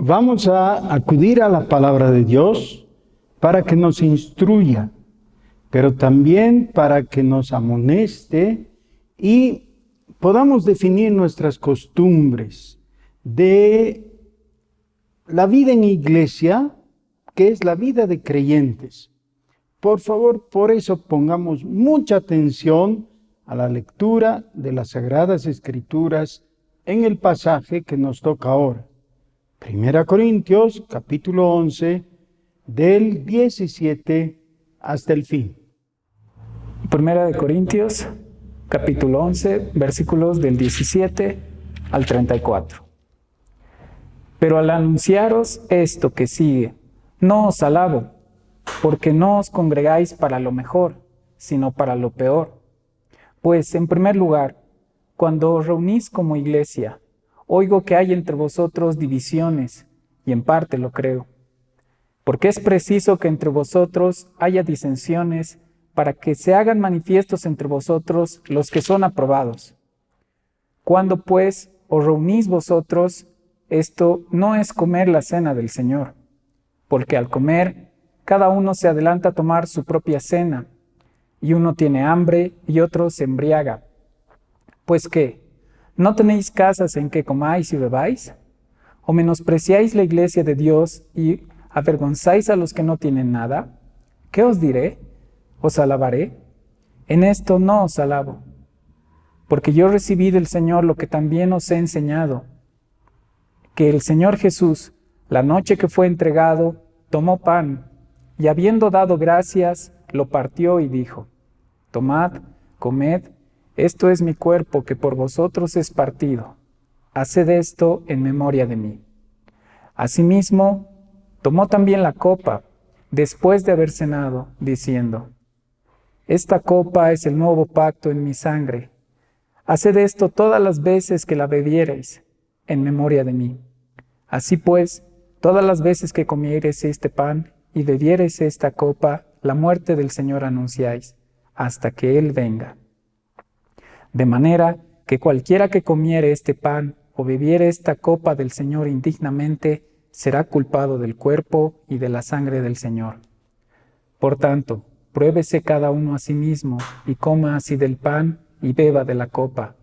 Vamos a acudir a la palabra de Dios para que nos instruya, pero también para que nos amoneste y podamos definir nuestras costumbres de la vida en iglesia, que es la vida de creyentes. Por favor, por eso pongamos mucha atención a la lectura de las Sagradas Escrituras en el pasaje que nos toca ahora. 1 Corintios, capítulo 11, del 17 hasta el fin. 1 Corintios, capítulo 11, versículos del 17 al 34. Pero al anunciaros esto que sigue, no os alabo, porque no os congregáis para lo mejor, sino para lo peor. Pues, en primer lugar, cuando os reunís como iglesia, oigo que hay entre vosotros divisiones, y en parte lo creo. Porque es preciso que entre vosotros haya disensiones, para que se hagan manifiestos entre vosotros los que son aprobados. Cuando, pues, os reunís vosotros, esto no es comer la cena del Señor, porque al comer, cada uno se adelanta a tomar su propia cena, y uno tiene hambre y otro se embriaga. Pues ¿qué? ¿No tenéis casas en que comáis y bebáis? ¿O menospreciáis la iglesia de Dios y avergonzáis a los que no tienen nada? ¿Qué os diré? ¿Os alabaré? En esto no os alabo, porque yo recibí del Señor lo que también os he enseñado, que el Señor Jesús, la noche que fue entregado, tomó pan, y habiendo dado gracias, lo partió y dijo: Tomad, comed, esto es mi cuerpo que por vosotros es partido. Haced esto en memoria de mí. Asimismo, tomó también la copa, después de haber cenado, diciendo: Esta copa es el nuevo pacto en mi sangre. Haced esto todas las veces que la bebiereis, en memoria de mí. Así pues, todas las veces que comiereis este pan y bebiereis esta copa, la muerte del Señor anunciáis, hasta que Él venga. De manera que cualquiera que comiere este pan o bebiere esta copa del Señor indignamente, será culpado del cuerpo y de la sangre del Señor. Por tanto, pruébese cada uno a sí mismo, y coma así del pan y beba de la copa,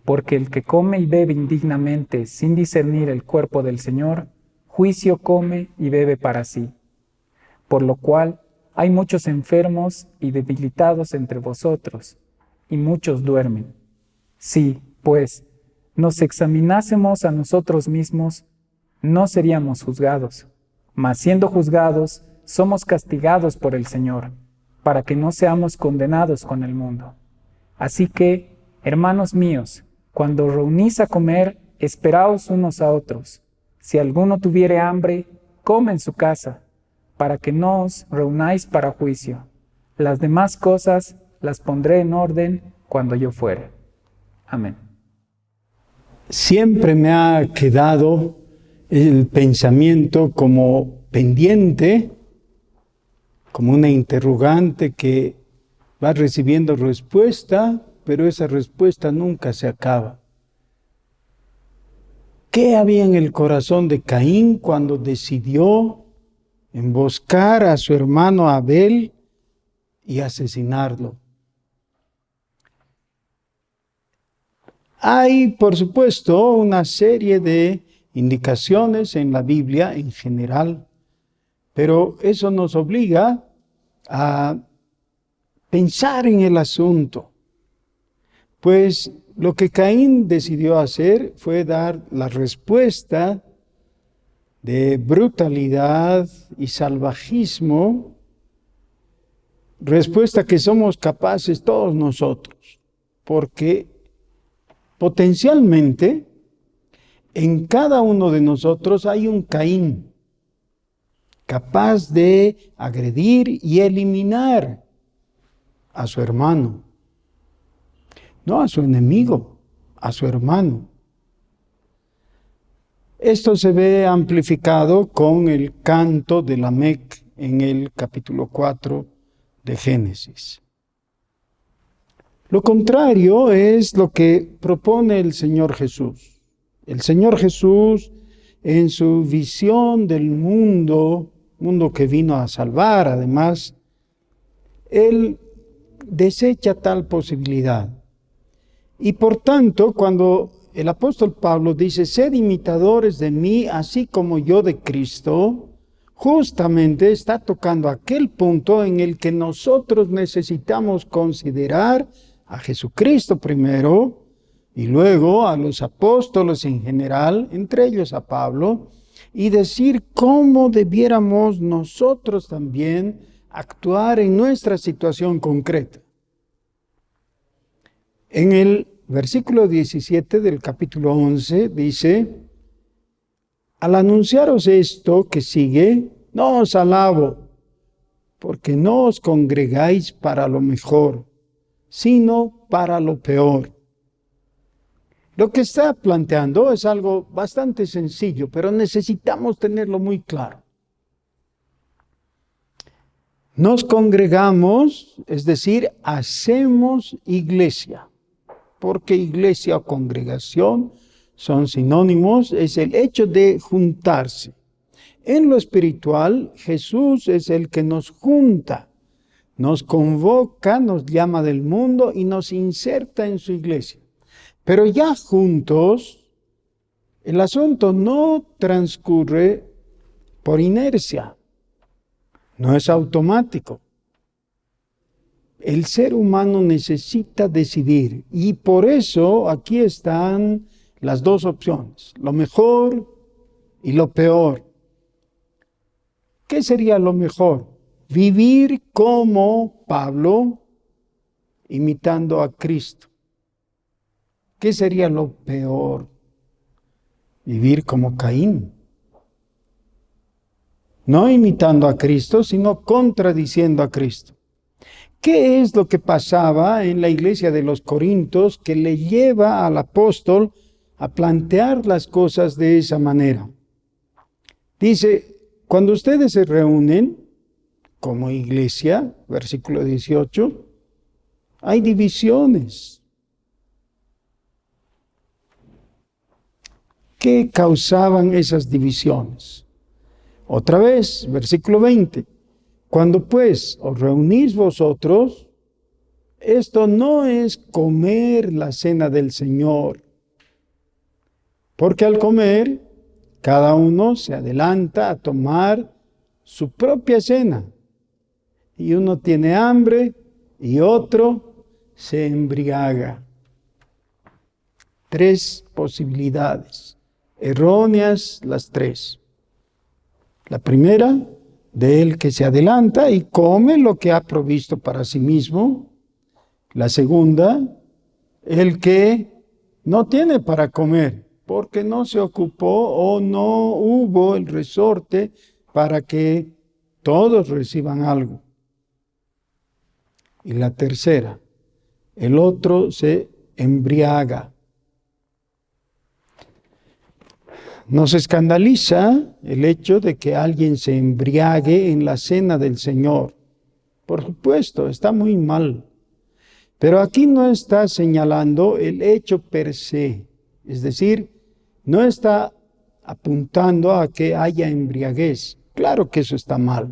porque el que come y bebe indignamente, sin discernir el cuerpo del Señor, juicio come y bebe para sí. Por lo cual, hay muchos enfermos y debilitados entre vosotros, y muchos duermen. Si, pues, nos examinásemos a nosotros mismos, no seríamos juzgados, mas siendo juzgados, somos castigados por el Señor, para que no seamos condenados con el mundo. Así que, hermanos míos, cuando os reunís a comer, esperaos unos a otros. Si alguno tuviere hambre, come en su casa, para que no os reunáis para juicio. Las demás cosas las pondré en orden cuando yo fuere. Amén. Siempre me ha quedado el pensamiento como pendiente, como una interrogante que va recibiendo respuesta, pero esa respuesta nunca se acaba. ¿Qué había en el corazón de Caín cuando decidió emboscar a su hermano Abel y asesinarlo? Hay, por supuesto, una serie de indicaciones en la Biblia en general, pero eso nos obliga a pensar en el asunto. Pues lo que Caín decidió hacer fue dar la respuesta de brutalidad y salvajismo, respuesta que somos capaces todos nosotros, porque potencialmente en cada uno de nosotros hay un Caín capaz de agredir y eliminar a su hermano, no a su enemigo, a su hermano. Esto se ve amplificado con el canto de Lamec en el capítulo 4 de Génesis. Lo contrario es lo que propone el Señor Jesús. El Señor Jesús en su visión del mundo que vino a salvar, además, él desecha tal posibilidad. Y por tanto, cuando el apóstol Pablo dice, sed imitadores de mí, así como yo de Cristo, justamente está tocando aquel punto en el que nosotros necesitamos considerar a Jesucristo primero, y luego a los apóstoles en general, entre ellos a Pablo, y decir cómo debiéramos nosotros también actuar en nuestra situación concreta. En el versículo 17 del capítulo 11 dice, al anunciaros esto que sigue, no os alabo, porque no os congregáis para lo mejor, sino para lo peor. Lo que está planteando es algo bastante sencillo, pero necesitamos tenerlo muy claro. Nos congregamos, es decir, hacemos iglesia, porque iglesia o congregación son sinónimos, es el hecho de juntarse. En lo espiritual, Jesús es el que nos junta, nos convoca, nos llama del mundo y nos inserta en su iglesia. Pero ya juntos, el asunto no transcurre por inercia, no es automático. El ser humano necesita decidir y por eso aquí están las dos opciones, lo mejor y lo peor. ¿Qué sería lo mejor? Vivir como Pablo, imitando a Cristo. ¿Qué sería lo peor? Vivir como Caín. No imitando a Cristo, sino contradiciendo a Cristo. ¿Qué es lo que pasaba en la iglesia de los Corintios que le lleva al apóstol a plantear las cosas de esa manera? Dice, cuando ustedes se reúnen como iglesia, versículo 18, hay divisiones. ¿Qué causaban esas divisiones? Otra vez, versículo 20. Cuando pues os reunís vosotros, esto no es comer la cena del Señor, porque al comer, cada uno se adelanta a tomar su propia cena, y uno tiene hambre y otro se embriaga. Tres posibilidades. Erróneas las tres. La primera, de él que se adelanta y come lo que ha provisto para sí mismo. La segunda, el que no tiene para comer, porque no se ocupó o no hubo el resorte para que todos reciban algo. Y la tercera, el otro se embriaga. Nos escandaliza el hecho de que alguien se embriague en la cena del Señor. Por supuesto, está muy mal. Pero aquí no está señalando el hecho per se. Es decir, no está apuntando a que haya embriaguez. Claro que eso está mal.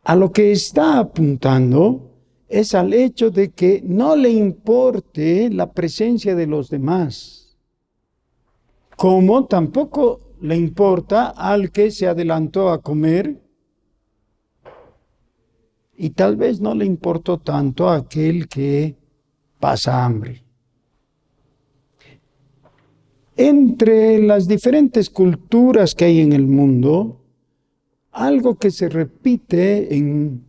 A lo que está apuntando es al hecho de que no le importe la presencia de los demás. Como tampoco le importa al que se adelantó a comer y tal vez no le importó tanto a aquel que pasa hambre. Entre las diferentes culturas que hay en el mundo, algo que se repite en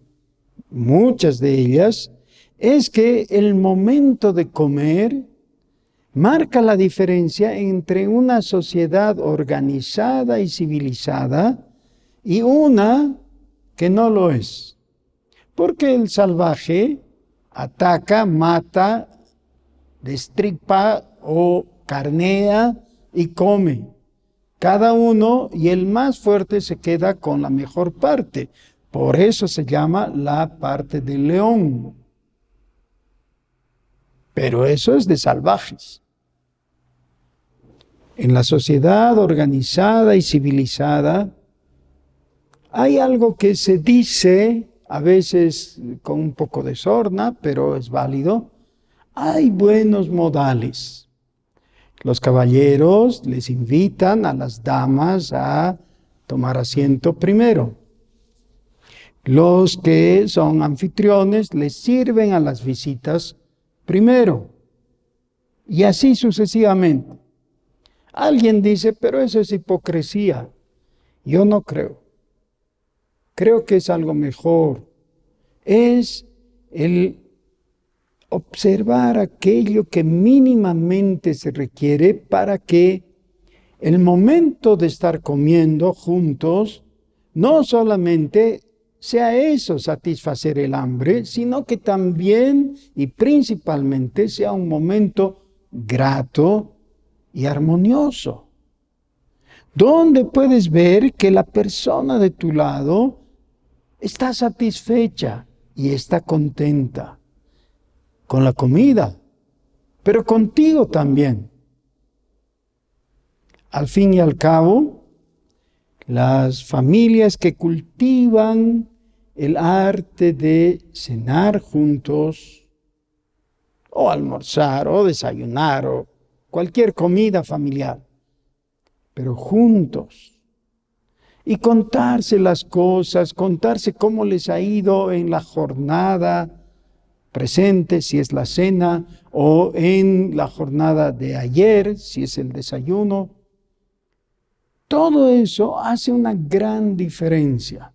muchas de ellas es que el momento de comer marca la diferencia entre una sociedad organizada y civilizada y una que no lo es. Porque el salvaje ataca, mata, destripa o carnea y come. Cada uno y el más fuerte se queda con la mejor parte. Por eso se llama la parte del león. Pero eso es de salvajes. En la sociedad organizada y civilizada hay algo que se dice, a veces con un poco de sorna, pero es válido. Hay buenos modales. Los caballeros les invitan a las damas a tomar asiento primero. Los que son anfitriones les sirven a las visitas primero. Y así sucesivamente. Alguien dice, pero eso es hipocresía. Yo no creo. Creo que es algo mejor. Es el observar aquello que mínimamente se requiere para que el momento de estar comiendo juntos no solamente sea eso, satisfacer el hambre, sino que también y principalmente sea un momento grato y armonioso, donde puedes ver que la persona de tu lado está satisfecha y está contenta con la comida, pero contigo también. Al fin y al cabo, las familias que cultivan el arte de cenar juntos, o almorzar, o desayunar, o cualquier comida familiar, pero juntos. Y contarse las cosas, contarse cómo les ha ido en la jornada presente, si es la cena, o en la jornada de ayer, si es el desayuno. Todo eso hace una gran diferencia.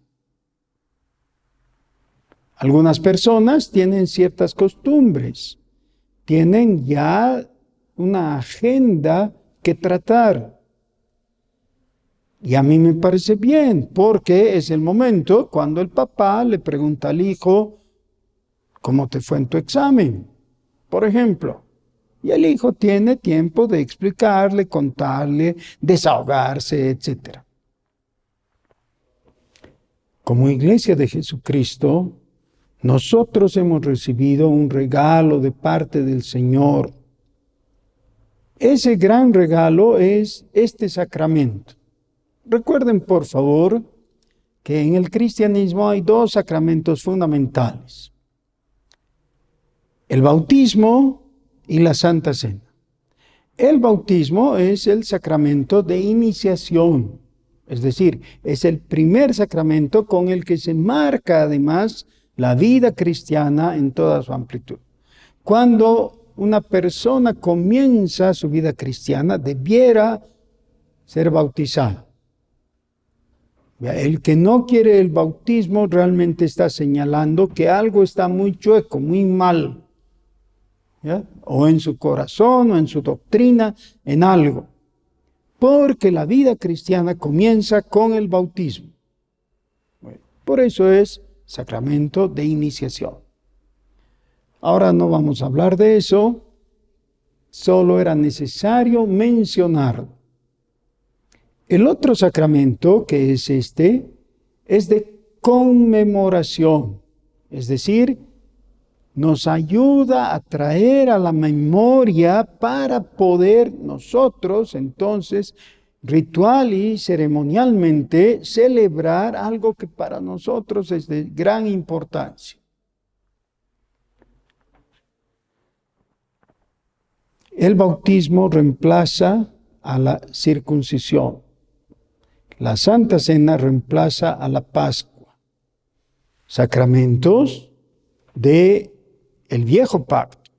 Algunas personas tienen ciertas costumbres, tienen ya una agenda que tratar. Y a mí me parece bien, porque es el momento cuando el papá le pregunta al hijo, ¿cómo te fue en tu examen? Por ejemplo. Y el hijo tiene tiempo de explicarle, contarle, desahogarse, etc. Como Iglesia de Jesucristo, nosotros hemos recibido un regalo de parte del Señor. Ese gran regalo es este sacramento. Recuerden, por favor, que en el cristianismo hay dos sacramentos fundamentales: el bautismo y la Santa Cena. El bautismo es el sacramento de iniciación, es decir, es el primer sacramento con el que se marca además la vida cristiana en toda su amplitud. Cuando una persona comienza su vida cristiana, debiera ser bautizado. El que no quiere el bautismo realmente está señalando que algo está muy chueco, muy mal. ¿Ya? O en su corazón, o en su doctrina, en algo. Porque la vida cristiana comienza con el bautismo. Bueno, por eso es sacramento de iniciación. Ahora no vamos a hablar de eso, solo era necesario mencionarlo. El otro sacramento, que es este, es de conmemoración, es decir, nos ayuda a traer a la memoria para poder nosotros, entonces, ritual y ceremonialmente, celebrar algo que para nosotros es de gran importancia. El bautismo reemplaza a la circuncisión. La Santa Cena reemplaza a la Pascua. Sacramentos de el viejo pacto.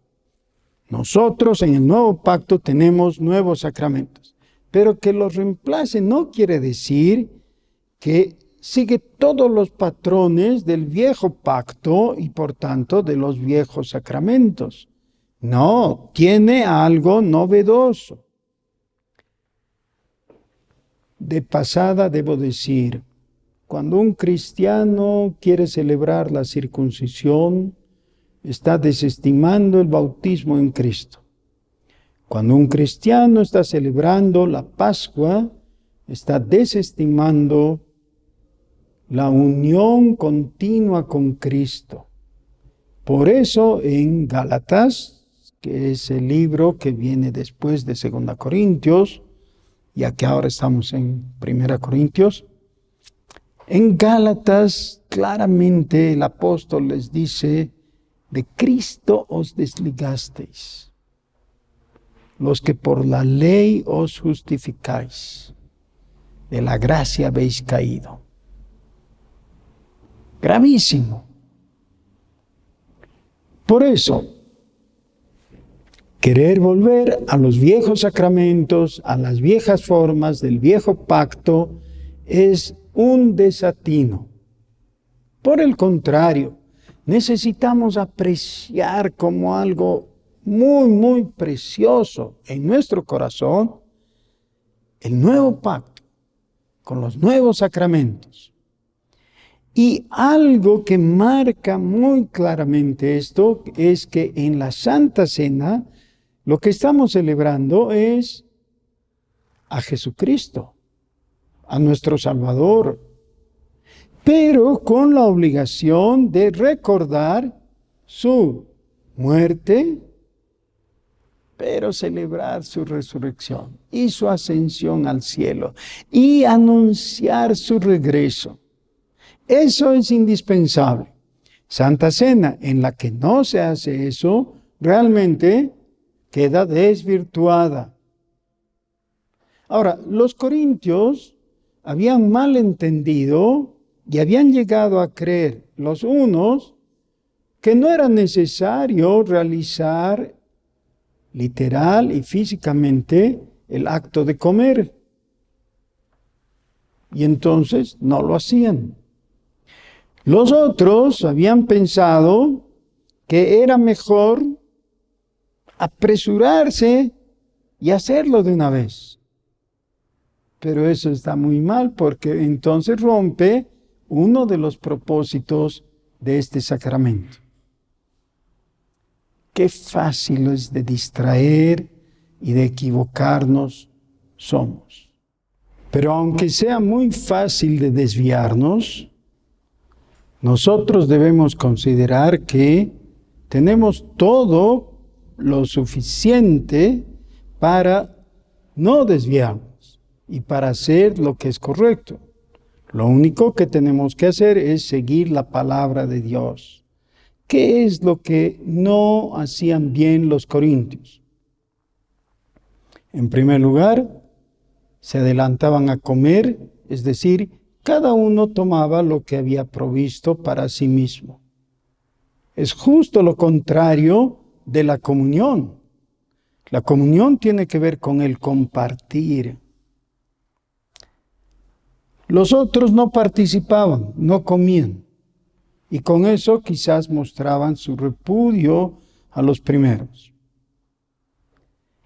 Nosotros en el nuevo pacto tenemos nuevos sacramentos, pero que los reemplace no quiere decir que sigue todos los patrones del viejo pacto y por tanto de los viejos sacramentos. No, tiene algo novedoso. De pasada debo decir, cuando un cristiano quiere celebrar la circuncisión, está desestimando el bautismo en Cristo. Cuando un cristiano está celebrando la Pascua, está desestimando la unión continua con Cristo. Por eso en Gálatas, que es el libro que viene después de 2 Corintios, ya que ahora estamos en 1 Corintios. En Gálatas, claramente el apóstol les dice, de Cristo os desligasteis, los que por la ley os justificáis, de la gracia habéis caído. Gravísimo. Por eso, querer volver a los viejos sacramentos, a las viejas formas del viejo pacto, es un desatino. Por el contrario, necesitamos apreciar como algo muy, muy precioso en nuestro corazón el nuevo pacto con los nuevos sacramentos. Y algo que marca muy claramente esto es que en la Santa Cena lo que estamos celebrando es a Jesucristo, a nuestro Salvador, pero con la obligación de recordar su muerte, pero celebrar su resurrección y su ascensión al cielo y anunciar su regreso. Eso es indispensable. Santa Cena en la que no se hace eso, realmente queda desvirtuada. Ahora, los corintios habían mal entendido y habían llegado a creer, los unos, que no era necesario realizar literal y físicamente el acto de comer. Y entonces no lo hacían. Los otros habían pensado que era mejor apresurarse y hacerlo de una vez. Pero eso está muy mal porque entonces rompe uno de los propósitos de este sacramento. Qué fácil es de distraer y de equivocarnos somos. Pero aunque sea muy fácil de desviarnos, nosotros debemos considerar que tenemos todo lo suficiente para no desviarnos y para hacer lo que es correcto. Lo único que tenemos que hacer es seguir la palabra de Dios. ¿Qué es lo que no hacían bien los corintios? En primer lugar, se adelantaban a comer, es decir, cada uno tomaba lo que había provisto para sí mismo. Es justo lo contrario de la comunión. La comunión tiene que ver con el compartir. Los otros no participaban, no comían. Y con eso quizás mostraban su repudio a los primeros.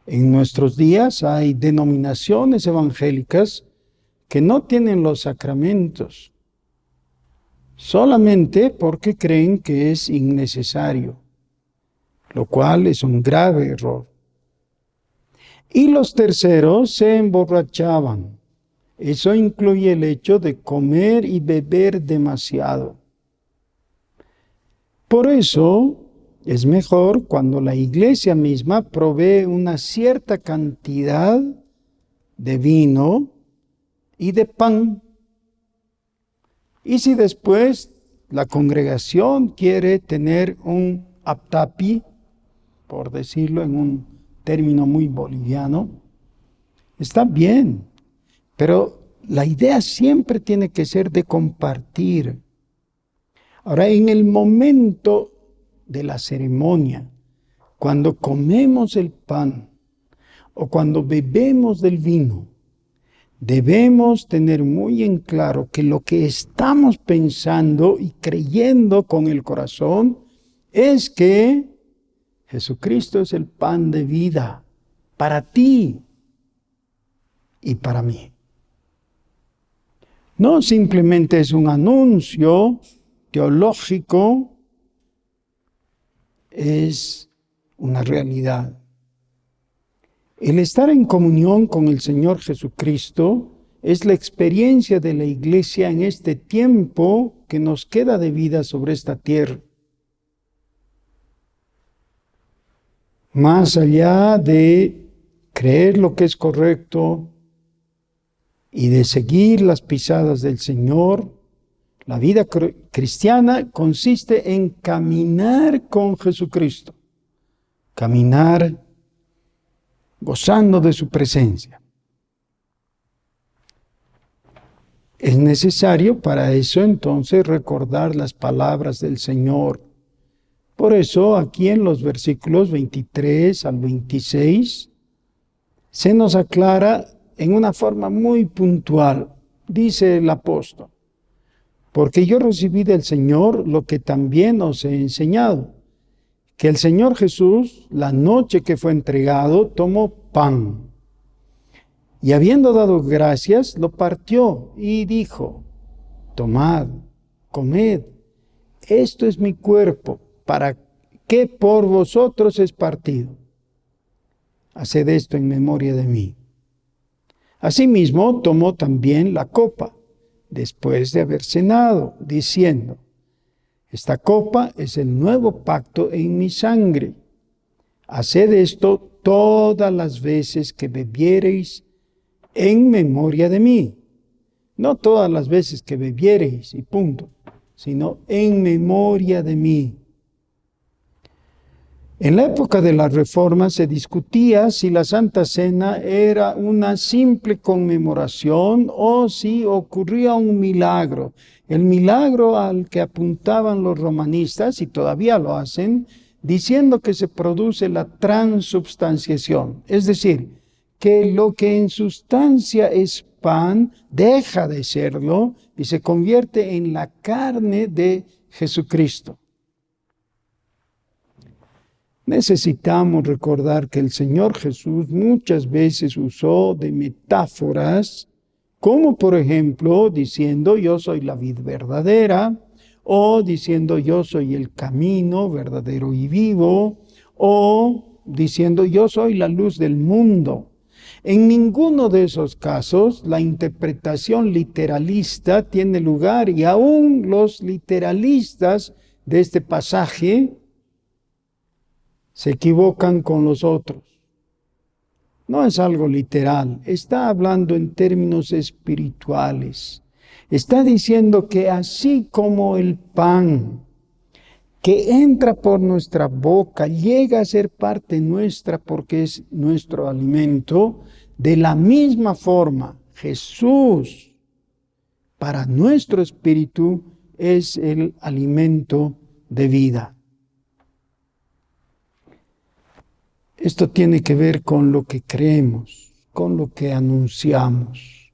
En nuestros días hay denominaciones evangélicas que no tienen los sacramentos, solamente porque creen que es innecesario, lo cual es un grave error. Y los terceros se emborrachaban. Eso incluye el hecho de comer y beber demasiado. Por eso es mejor cuando la iglesia misma provee una cierta cantidad de vino y de pan. Y si después la congregación quiere tener un aptapi, por decirlo en un término muy boliviano, está bien, pero la idea siempre tiene que ser de compartir. Ahora, en el momento de la ceremonia, cuando comemos el pan o cuando bebemos del vino, debemos tener muy en claro que lo que estamos pensando y creyendo con el corazón es que Jesucristo es el pan de vida para ti y para mí. No simplemente es un anuncio teológico, es una realidad. El estar en comunión con el Señor Jesucristo es la experiencia de la Iglesia en este tiempo que nos queda de vida sobre esta tierra. Más allá de creer lo que es correcto, y de seguir las pisadas del Señor. La vida cristiana consiste en caminar con Jesucristo, caminar gozando de su presencia. Es necesario para eso entonces recordar las palabras del Señor. Por eso aquí en los versículos 23 al 26 se nos aclara en una forma muy puntual. Dice el apóstol: porque yo recibí del Señor lo que también os he enseñado, que el Señor Jesús, la noche que fue entregado, tomó pan, y habiendo dado gracias, lo partió y dijo: tomad, comed, esto es mi cuerpo, para que por vosotros es partido. Haced esto en memoria de mí. Asimismo, tomó también la copa, después de haber cenado, diciendo: esta copa es el nuevo pacto en mi sangre. Haced esto todas las veces que bebiereis en memoria de mí. No todas las veces que bebiereis y punto, sino en memoria de mí. En la época de la Reforma se discutía si la Santa Cena era una simple conmemoración o si ocurría un milagro. El milagro al que apuntaban los romanistas, y todavía lo hacen, diciendo que se produce la transubstanciación, es decir, que lo que en sustancia es pan deja de serlo y se convierte en la carne de Jesucristo. Necesitamos recordar que el Señor Jesús muchas veces usó de metáforas, como por ejemplo diciendo: yo soy la vid verdadera, o diciendo: yo soy el camino verdadero y vivo, o diciendo: yo soy la luz del mundo. En ninguno de esos casos la interpretación literalista tiene lugar, y aún los literalistas de este pasaje se equivocan con los otros. No es algo literal, está hablando en términos espirituales. Está diciendo que así como el pan que entra por nuestra boca llega a ser parte nuestra porque es nuestro alimento, de la misma forma Jesús para nuestro espíritu es el alimento de vida. Esto tiene que ver con lo que creemos, con lo que anunciamos.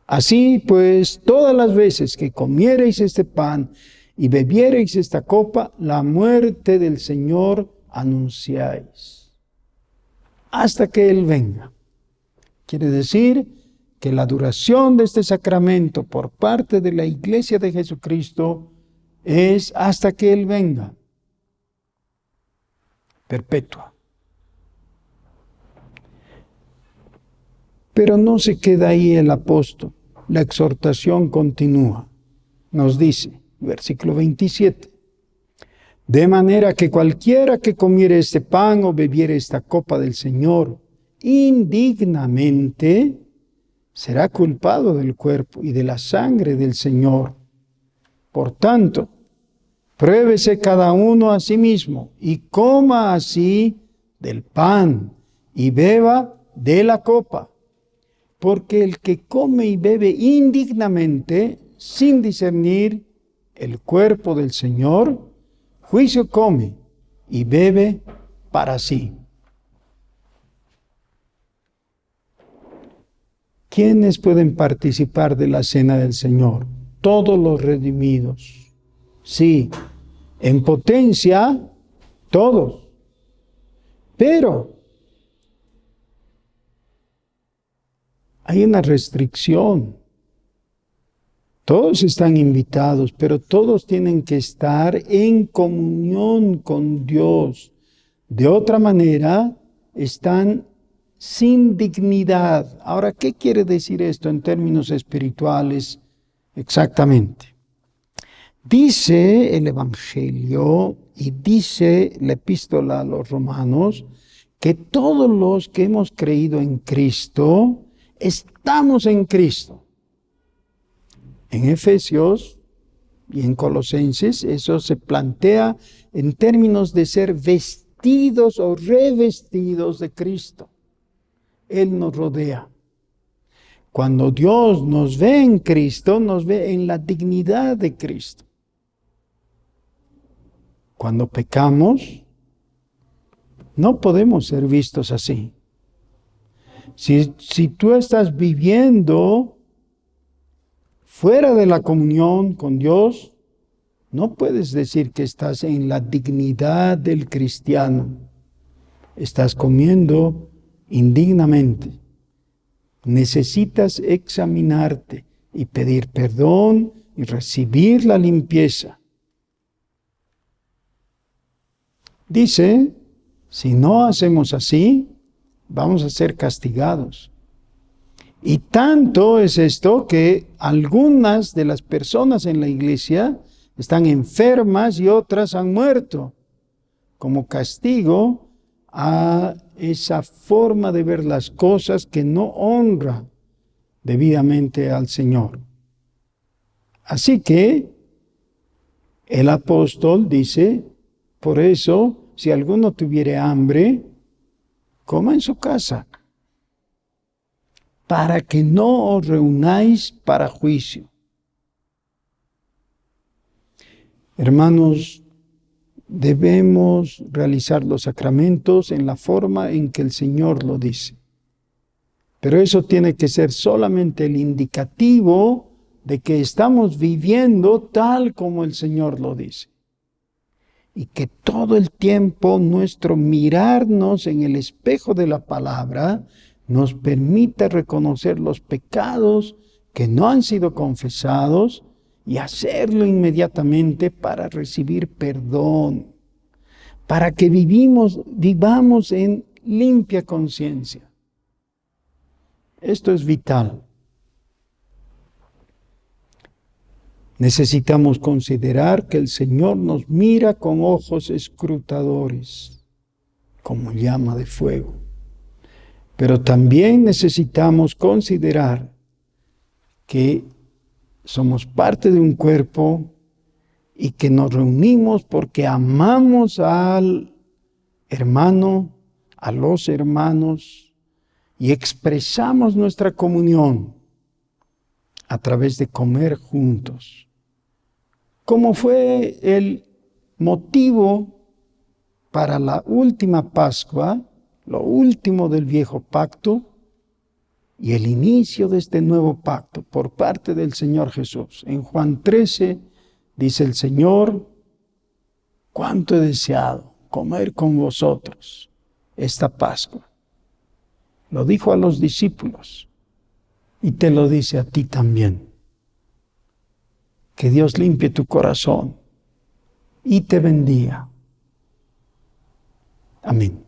Así pues, todas las veces que comiereis este pan y bebiereis esta copa, la muerte del Señor anunciáis, hasta que Él venga. Quiere decir que la duración de este sacramento por parte de la Iglesia de Jesucristo es hasta que Él venga, perpetua. Pero no se queda ahí el apóstol. La exhortación continúa. Nos dice, versículo 27, de manera que cualquiera que comiere este pan o bebiere esta copa del Señor indignamente, será culpado del cuerpo y de la sangre del Señor. Por tanto, pruébese cada uno a sí mismo y coma así del pan y beba de la copa. Porque el que come y bebe indignamente, sin discernir el cuerpo del Señor, juicio come y bebe para sí. ¿Quiénes pueden participar de la cena del Señor? Todos los redimidos. Sí, en potencia, todos. Pero hay una restricción. Todos están invitados, pero todos tienen que estar en comunión con Dios. De otra manera, están sin dignidad. Ahora, ¿qué quiere decir esto en términos espirituales exactamente? Dice el Evangelio y dice la Epístola a los Romanos que todos los que hemos creído en Cristo estamos en Cristo. En Efesios y en Colosenses eso se plantea en términos de ser vestidos o revestidos de Cristo. Él nos rodea. Cuando Dios nos ve en Cristo, nos ve en la dignidad de Cristo. Cuando pecamos, no podemos ser vistos así. Si tú estás viviendo fuera de la comunión con Dios, no puedes decir que estás en la dignidad del cristiano. Estás comiendo indignamente. Necesitas examinarte y pedir perdón y recibir la limpieza. Dice, si no hacemos así, vamos a ser castigados. Y tanto es esto que algunas de las personas en la iglesia están enfermas y otras han muerto como castigo a esa forma de ver las cosas que no honra debidamente al Señor. Así que el apóstol dice, por eso, si alguno tuviere hambre, coma en su casa, para que no os reunáis para juicio. Hermanos, debemos realizar los sacramentos en la forma en que el Señor lo dice. Pero eso tiene que ser solamente el indicativo de que estamos viviendo tal como el Señor lo dice. Y que todo el tiempo nuestro mirarnos en el espejo de la palabra nos permita reconocer los pecados que no han sido confesados y hacerlo inmediatamente para recibir perdón, para que vivamos en limpia conciencia. Esto es vital. Necesitamos considerar que el Señor nos mira con ojos escrutadores, como llama de fuego. Pero también necesitamos considerar que somos parte de un cuerpo y que nos reunimos porque amamos al hermano, a los hermanos, y expresamos nuestra comunión a través de comer juntos. Como fue el motivo para la última Pascua, lo último del viejo pacto y el inicio de este nuevo pacto por parte del Señor Jesús. En Juan 13 dice el Señor, cuánto he deseado comer con vosotros esta Pascua. Lo dijo a los discípulos y te lo dice a ti también. Que Dios limpie tu corazón y te bendiga. Amén.